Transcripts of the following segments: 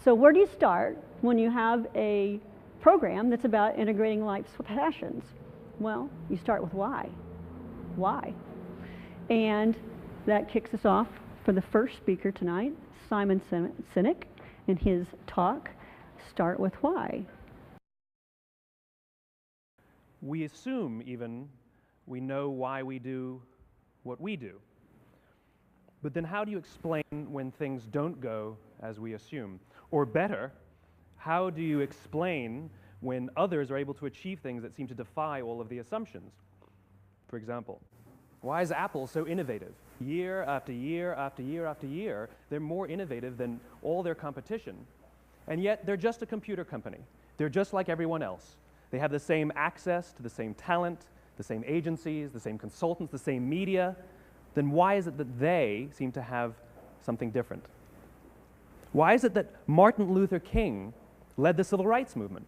So where do you start when you have a program that's about integrating life's passions? Well, you start with why. Why? And that kicks us off for the first speaker tonight, Simon Sinek, in his talk, Start with Why. We assume even we know why we do what we do. But then how do you explain when things don't go as we assume? Or better, how do you explain when others are able to achieve things that seem to defy all of the assumptions? For example, why is Apple so innovative? Year after year after year after year, they're more innovative than all their competition. And yet they're just a computer company. They're just like everyone else. They have the same access to the same talent, the same agencies, the same consultants, the same media. Then why is it that they seem to have something different? Why is it that Martin Luther King led the civil rights movement?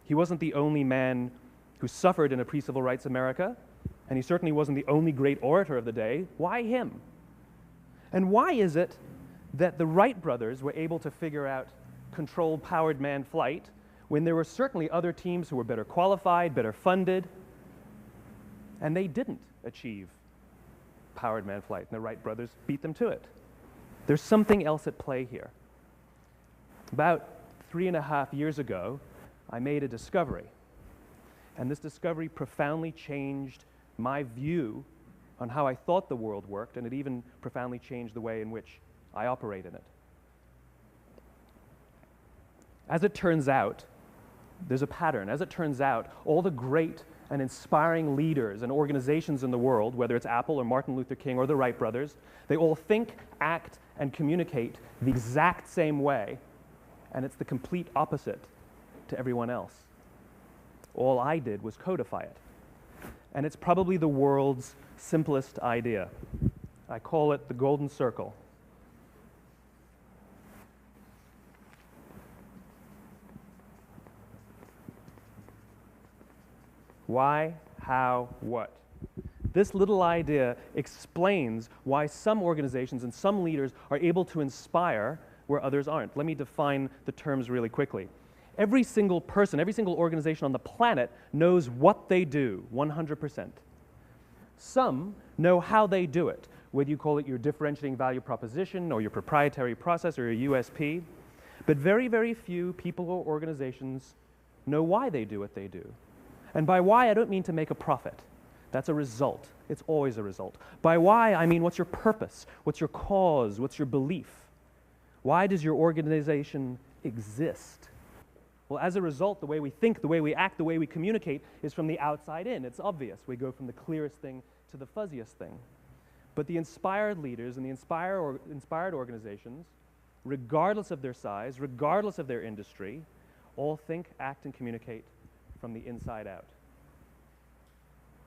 He wasn't the only man who suffered in a pre-civil rights America, and he certainly wasn't the only great orator of the day. Why him? And why is it that the Wright brothers were able to figure out controlled powered manned flight when there were certainly other teams who were better qualified, better funded, and they didn't achieve powered manned flight, and the Wright brothers beat them to it? There's something else at play here. About 3.5 years ago, I made a discovery, and this discovery profoundly changed my view on how I thought the world worked, and it even profoundly changed the way in which I operate in it. As it turns out, there's a pattern. As it turns out, all the great and inspiring leaders and organizations in the world, whether it's Apple or Martin Luther King or the Wright brothers, they all think, act, and communicate the exact same way, and it's the complete opposite to everyone else. All I did was codify it. And it's probably the world's simplest idea. I call it the golden circle. Why, how, what? This little idea explains why some organizations and some leaders are able to inspire where others aren't. Let me define the terms really quickly. Every single person, every single organization on the planet knows what they do, 100%. Some know how they do it, whether you call it your differentiating value proposition or your proprietary process or your USP. But very, very few people or organizations know why they do what they do. And by why, I don't mean to make a profit. That's a result. It's always a result. By why, I mean what's your purpose? What's your cause? What's your belief? Why does your organization exist? Well, as a result, the way we think, the way we act, the way we communicate is from the outside in. It's obvious. We go from the clearest thing to the fuzziest thing. But the inspired leaders and the inspired organizations, regardless of their size, regardless of their industry, all think, act, and communicate from the inside out.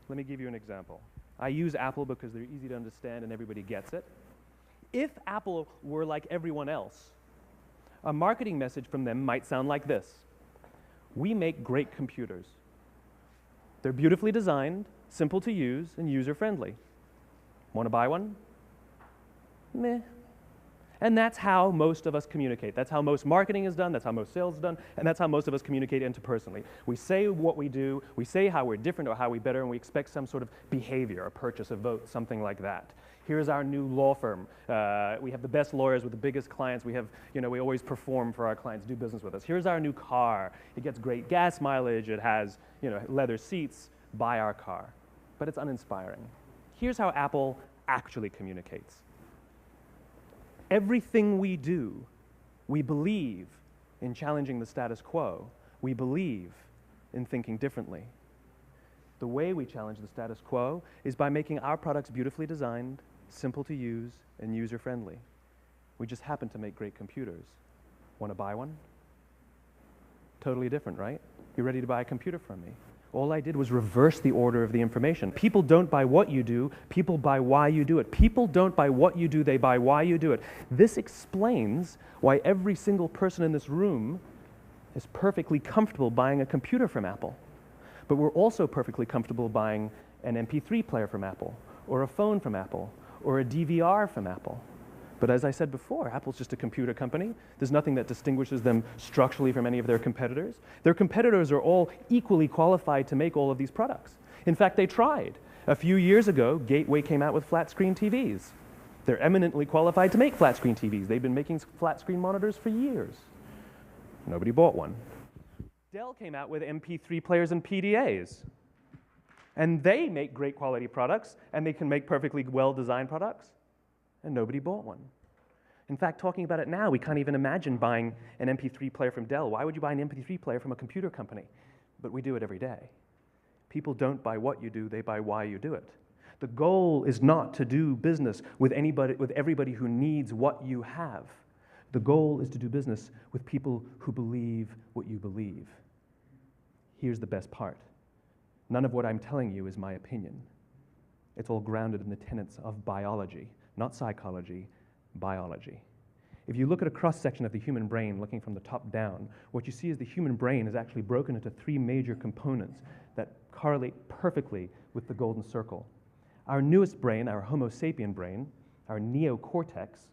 Let me give you an example. I use Apple because they're easy to understand and everybody gets it. If Apple were like everyone else, a marketing message from them might sound like this. We make great computers. They're beautifully designed, simple to use, and user-friendly. Want to buy one? Meh. And that's how most of us communicate. That's how most marketing is done, that's how most sales is done, and that's how most of us communicate interpersonally. We say what we do, we say how we're different or how we're better, and we expect some sort of behavior, a purchase, a vote, something like that. Here's our new law firm. We have the best lawyers with the biggest clients. We have, we always perform for our clients, do business with us. Here's our new car. It gets great gas mileage. It has, leather seats. Buy our car. But it's uninspiring. Here's how Apple actually communicates. Everything we do, we believe in challenging the status quo. We believe in thinking differently. The way we challenge the status quo is by making our products beautifully designed, simple to use, and user-friendly. We just happen to make great computers. Want to buy one? Totally different, right? You ready to buy a computer from me? All I did was reverse the order of the information. People don't buy what you do, people buy why you do it. People don't buy what you do, they buy why you do it. This explains why every single person in this room is perfectly comfortable buying a computer from Apple. But we're also perfectly comfortable buying an MP3 player from Apple, or a phone from Apple, or a DVR from Apple. But as I said before, Apple's just a computer company. There's nothing that distinguishes them structurally from any of their competitors. Their competitors are all equally qualified to make all of these products. In fact, they tried. A few years ago, Gateway came out with flat screen TVs. They're eminently qualified to make flat screen TVs. They've been making flat screen monitors for years. Nobody bought one. Dell came out with MP3 players and PDAs. And they make great quality products, and they can make perfectly well-designed products, and nobody bought one. In fact, talking about it now, we can't even imagine buying an MP3 player from Dell. Why would you buy an MP3 player from a computer company? But we do it every day. People don't buy what you do, they buy why you do it. The goal is not to do business with everybody who needs what you have. The goal is to do business with people who believe what you believe. Here's the best part. None of what I'm telling you is my opinion. It's all grounded in the tenets of biology, not psychology, biology. If you look at a cross-section of the human brain, looking from the top down, what you see is the human brain is actually broken into three major components that correlate perfectly with the golden circle. Our newest brain, our Homo sapien brain, our neocortex,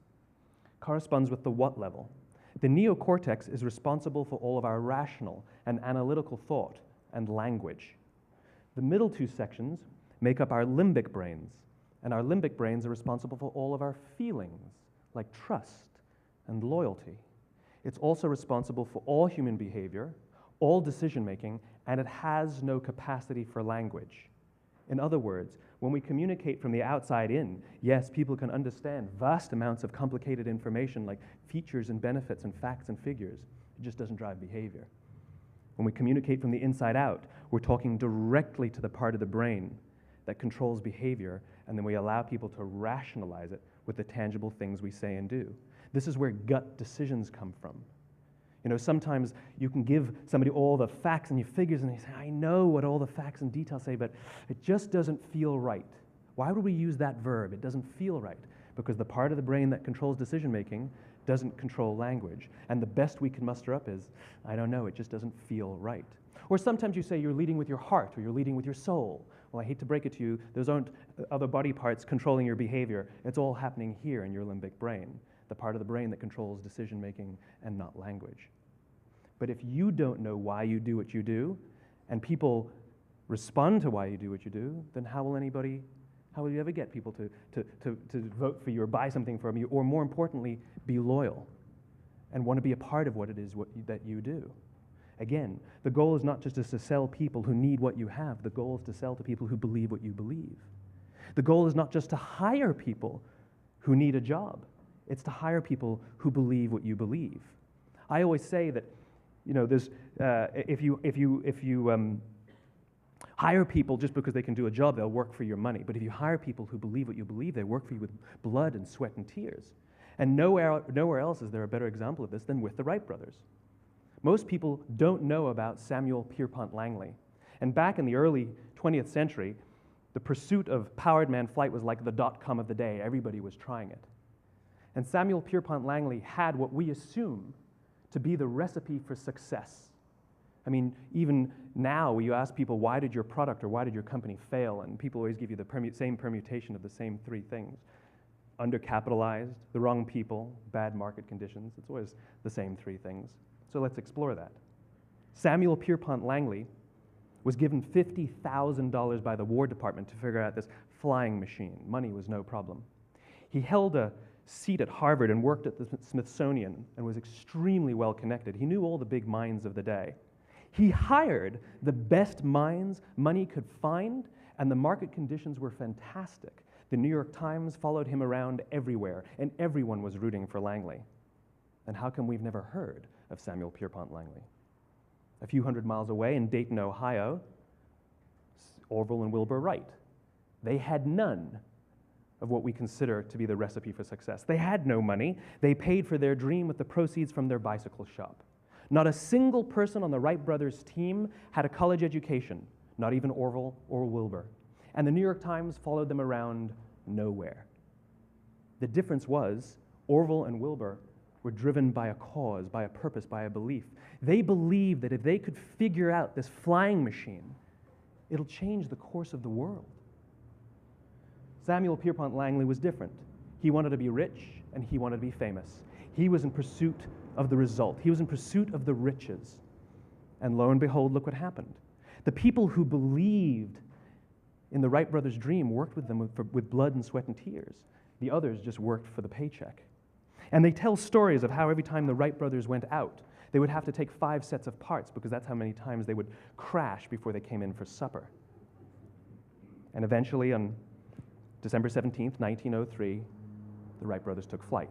corresponds with the what level. The neocortex is responsible for all of our rational and analytical thought and language. The middle two sections make up our limbic brains, and our limbic brains are responsible for all of our feelings, like trust and loyalty. It's also responsible for all human behavior, all decision-making, and it has no capacity for language. In other words, when we communicate from the outside in, yes, people can understand vast amounts of complicated information like features and benefits and facts and figures. It just doesn't drive behavior. When we communicate from the inside out, we're talking directly to the part of the brain that controls behavior, and then we allow people to rationalize it with the tangible things we say and do. This is where gut decisions come from. You know, sometimes you can give somebody all the facts and your figures, and they say, I know what all the facts and details say, but it just doesn't feel right. Why would we use that verb? It doesn't feel right. Because the part of the brain that controls decision-making doesn't control language. And the best we can muster up is, I don't know, it just doesn't feel right. Or sometimes you say you're leading with your heart or you're leading with your soul. Well, I hate to break it to you, those aren't other body parts controlling your behavior. It's all happening here in your limbic brain, the part of the brain that controls decision-making and not language. But if you don't know why you do what you do, and people respond to why you do what you do, then how will you ever get people to vote for you or buy something from you, or more importantly, be loyal and want to be a part of what it is that you do? Again, the goal is not just to sell people who need what you have. The goal is to sell to people who believe what you believe. The goal is not just to hire people who need a job. It's to hire people who believe what you believe. I always say that, you know, there's if you hire people just because they can do a job, they'll work for your money. But if you hire people who believe what you believe, they work for you with blood and sweat and tears. And nowhere else is there a better example of this than with the Wright brothers. Most people don't know about Samuel Pierpont Langley. And back in the early 20th century, the pursuit of powered man flight was like the dot-com of the day. Everybody was trying it. And Samuel Pierpont Langley had what we assume to be the recipe for success. I mean, even now, when you ask people, why did your product or why did your company fail? And people always give you the same permutation of the same three things. Undercapitalized, the wrong people, bad market conditions. It's always the same three things. So let's explore that. Samuel Pierpont Langley was given $50,000 by the War Department to figure out this flying machine. Money was no problem. He held a seat at Harvard and worked at the Smithsonian and was extremely well connected. He knew all the big minds of the day. He hired the best minds money could find, and the market conditions were fantastic. The New York Times followed him around everywhere, and everyone was rooting for Langley. And how come we've never heard of Samuel Pierpont Langley? A few hundred miles away in Dayton, Ohio, Orville and Wilbur Wright. They had none of what we consider to be the recipe for success. They had no money. They paid for their dream with the proceeds from their bicycle shop. Not a single person on the Wright brothers' team had a college education, not even Orville or Wilbur. And the New York Times followed them around nowhere. The difference was Orville and Wilbur were driven by a cause, by a purpose, by a belief. They believed that if they could figure out this flying machine, it'll change the course of the world. Samuel Pierpont Langley was different. He wanted to be rich and he wanted to be famous. He was in pursuit of the result. He was in pursuit of the riches. And lo and behold, look what happened. The people who believed in the Wright brothers' dream worked with them with blood and sweat and tears. The others just worked for the paycheck. And they tell stories of how every time the Wright brothers went out, they would have to take 5 sets of parts because that's how many times they would crash before they came in for supper. And eventually, on December 17th, 1903, the Wright brothers took flight.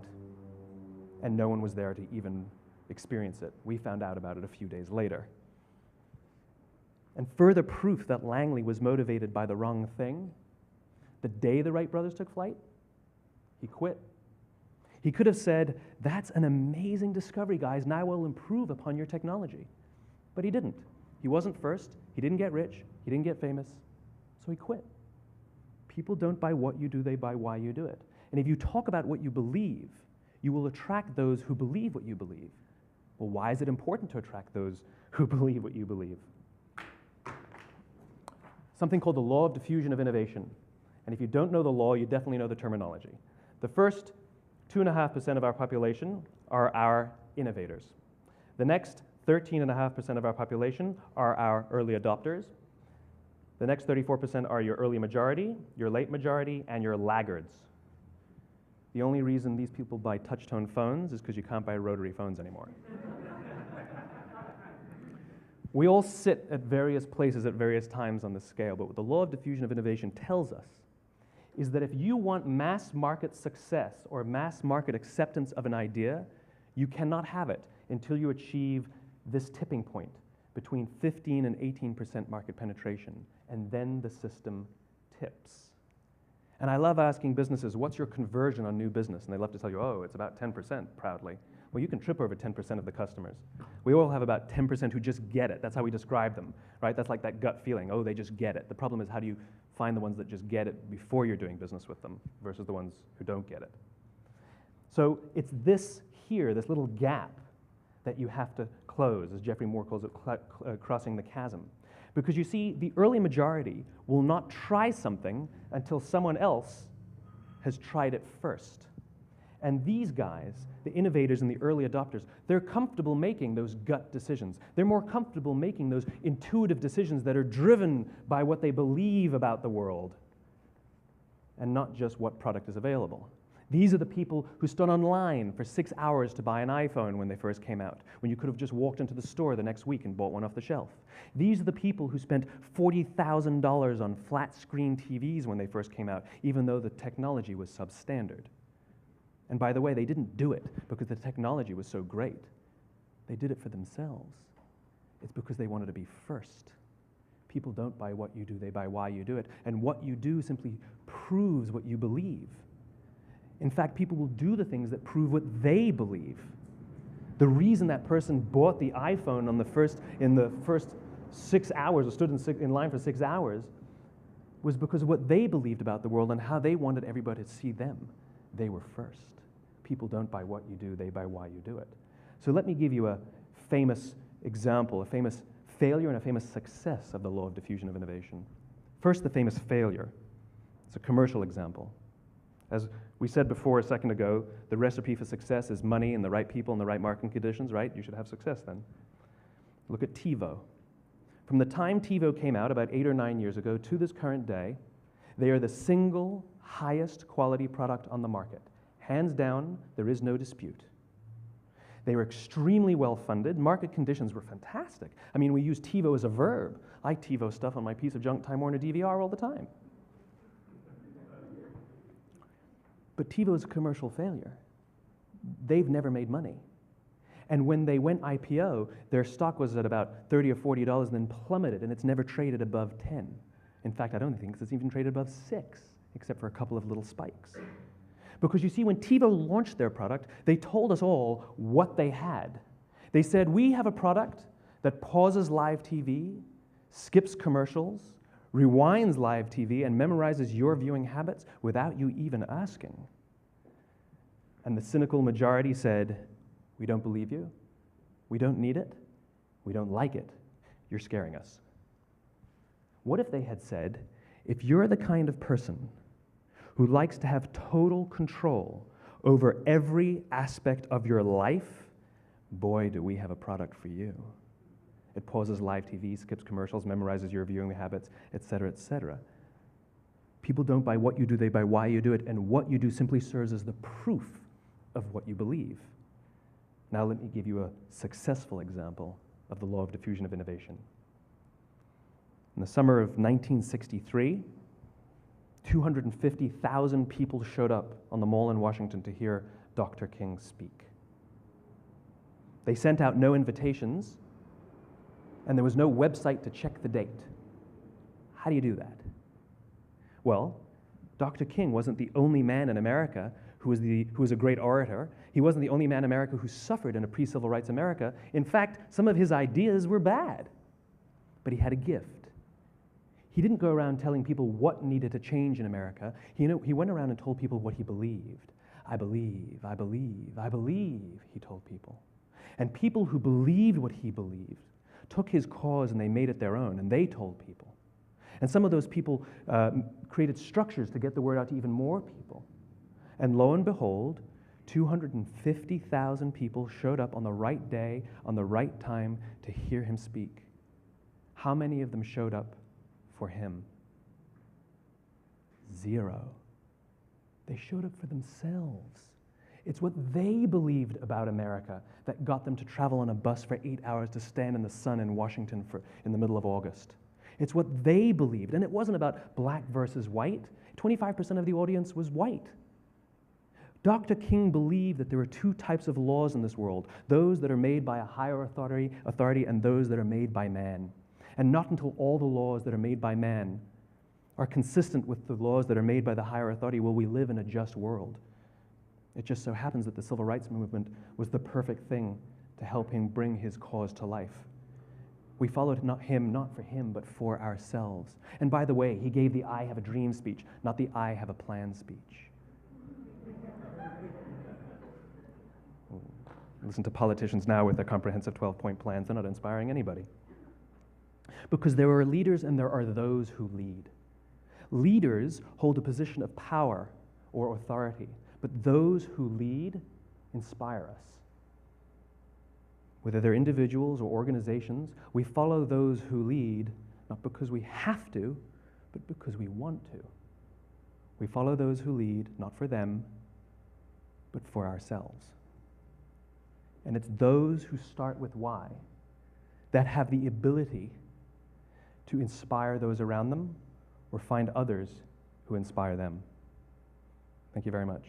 And no one was there to even experience it. We found out about it a few days later. And further proof that Langley was motivated by the wrong thing, the day the Wright brothers took flight, he quit. He could have said, "That's an amazing discovery, guys, and I will improve upon your technology." But he didn't. He wasn't first. He didn't get rich. He didn't get famous. So he quit. People don't buy what you do, they buy why you do it. And if you talk about what you believe, you will attract those who believe what you believe. Well, why is it important to attract those who believe what you believe? Something called the Law of Diffusion of Innovation. And if you don't know the law, you definitely know the terminology. The first 2.5% of our population are our innovators. The next 13.5% of our population are our early adopters. The next 34% are your early majority, your late majority, and your laggards. The only reason these people buy touch-tone phones is because you can't buy rotary phones anymore. We all sit at various places at various times on the scale, but what the Law of Diffusion of Innovation tells us is that if you want mass market success or mass market acceptance of an idea, you cannot have it until you achieve this tipping point between 15 and 18% market penetration, and then the system tips. And I love asking businesses, what's your conversion on new business? And they love to tell you, oh, it's about 10% proudly. Well, you can trip over 10% of the customers. We all have about 10% who just get it. That's how we describe them, right? That's like that gut feeling, oh, they just get it. The problem is, how do you find the ones that just get it before you're doing business with them versus the ones who don't get it? So it's this here, this little gap, that you have to close, as Geoffrey Moore calls it, crossing the chasm. Because you see, the early majority will not try something until someone else has tried it first. And these guys, the innovators and the early adopters, they're comfortable making those gut decisions. They're more comfortable making those intuitive decisions that are driven by what they believe about the world and not just what product is available. These are the people who stood online for 6 hours to buy an iPhone when they first came out, when you could have just walked into the store the next week and bought one off the shelf. These are the people who spent $40,000 on flat-screen TVs when they first came out, even though the technology was substandard. And by the way, they didn't do it because the technology was so great. They did it for themselves. It's because they wanted to be first. People don't buy what you do, they buy why you do it. And what you do simply proves what you believe. In fact, people will do the things that prove what they believe. The reason that person bought the iPhone in the first 6 hours, or stood in line for 6 hours, was because of what they believed about the world and how they wanted everybody to see them. They were first. People don't buy what you do, they buy why you do it. So let me give you a famous example, a famous failure and a famous success of the Law of Diffusion of Innovation. First, the famous failure. It's a commercial example. As we said before a second ago, the recipe for success is money and the right people and the right marketing conditions, right? You should have success then. Look at TiVo. From the time TiVo came out about 8 or 9 years ago to this current day, they are the single highest quality product on the market. Hands down, there is no dispute. They were extremely well funded. Market conditions were fantastic. I mean, we use TiVo as a verb. I TiVo stuff on my piece of junk Time Warner DVR all the time. But TiVo is a commercial failure. They've never made money. And when they went IPO, their stock was at about $30 or $40 and then plummeted, and it's never traded above 10. In fact, I don't think it's even traded above 6, except for a couple of little spikes. Because you see, when TiVo launched their product, they told us all what they had. They said, we have a product that pauses live TV, skips commercials, rewinds live TV, and memorizes your viewing habits without you even asking. And the cynical majority said, we don't believe you, we don't need it, we don't like it, you're scaring us. What if they had said, if you're the kind of person who likes to have total control over every aspect of your life, boy, do we have a product for you. It pauses live TV, skips commercials, memorizes your viewing habits, etc., etc. People don't buy what you do, they buy why you do it, and what you do simply serves as the proof of what you believe. Now let me give you a successful example of the law of diffusion of innovation. In the summer of 1963, 250,000 people showed up on the Mall in Washington to hear Dr. King speak. They sent out no invitations, and there was no website to check the date. How do you do that? Well, Dr. King wasn't the only man in America who was a great orator. He wasn't the only man in America who suffered in a pre-civil rights America. In fact, some of his ideas were bad, but he had a gift. He didn't go around telling people what needed to change in America. He went around and told people what he believed. I believe, I believe, I believe, he told people. And people who believed what he believed took his cause and they made it their own, and they told people. And some of those people created structures to get the word out to even more people. And lo and behold, 250,000 people showed up on the right day, on the right time to hear him speak. How many of them showed up for him? 0. They showed up for themselves. It's what they believed about America that got them to travel on a bus for 8 hours to stand in the sun in Washington in the middle of August. It's what they believed, and it wasn't about black versus white. 25% of the audience was white. Dr. King believed that there are 2 types of laws in this world, those that are made by a higher authority and those that are made by man. And not until all the laws that are made by man are consistent with the laws that are made by the higher authority will we live in a just world. It just so happens that the civil rights movement was the perfect thing to help him bring his cause to life. We followed not for him, but for ourselves. And by the way, he gave the I have a dream speech, not the I have a plan speech. Listen to politicians now with their comprehensive 12-point plans. They're not inspiring anybody. Because there are leaders and there are those who lead. Leaders hold a position of power or authority, but those who lead inspire us. Whether they're individuals or organizations, we follow those who lead not because we have to, but because we want to. We follow those who lead not for them, but for ourselves. And it's those who start with why that have the ability to inspire those around them or find others who inspire them. Thank you very much.